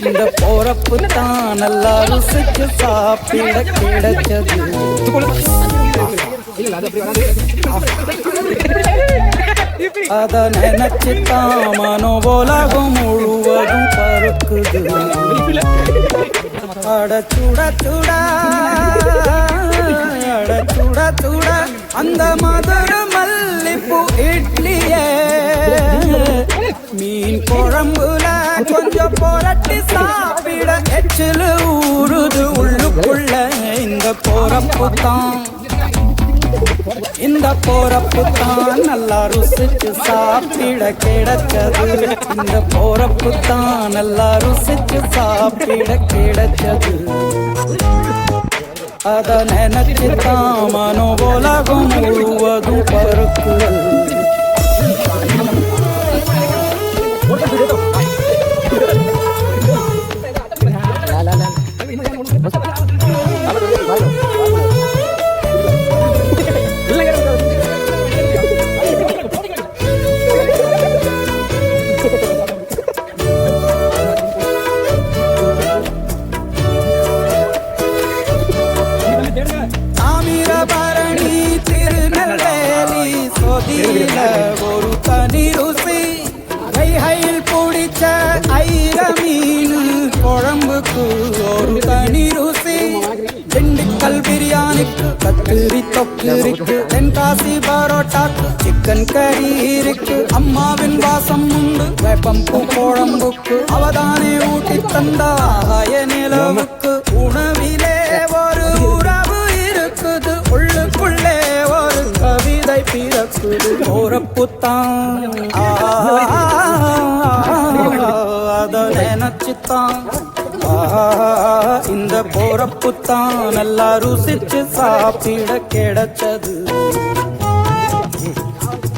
இந்த போறப்பு தான் நல்லா ருசிச்சு சாப்பிட கிடைச்சது. அத நினைச்சுதான் மனோபோலகம் முழுவதும் பருக்குது. அட சுட சுட அட சுட சுட அந்த மதுர மல்லிப்பூ இட்லியே மீன் குழம்புல கொஞ்சம் புரட்டி சாப்பிட எச்சிலு ஊறுது உள்ளுக்குள்ள. இந்த போறப்பு தான் இந்த போறப்பு தான் நல்லா ருசிச்சு சாப்பிட கிடைச்சது. இந்த போறப்பு தான் நல்லா ருசிச்சு சாப்பிட கிடைச்சது. அத நினைச்சு தான் மனோபோலகம் முழுவதும் பருக்குது. தாமிரபரணி திருநெல்வேலி சொதியில ஒரு தனி ருசி. கையில் பிடிச்ச ஐர மீன் குழம்புக்கு ஒரு தனி ருசி. திண்டுக்கல் பிரியாணிக்கு கத்திரி தொக்கு இருக்கு. தென்காசி பரோட்டாக்கு சிக்கன் கறி இருக்கு. அம்மாவின் வாசம் உண்டு வேப்பம்பூ குழம்புக்கு. அவதானே ஊட்டி தந்தாய நிலவுக்கு. உணவிலே ஒரு உறவு இருக்குது. உள்ளுக்குள்ளே ஒரு கவிதை பிறக்குது. போறப்புத்தான் அத நினைச்சுத்தான் இந்த போறப்புத்தான் நல்லா ருசிச்சு சாப்பிட கிடைச்சது.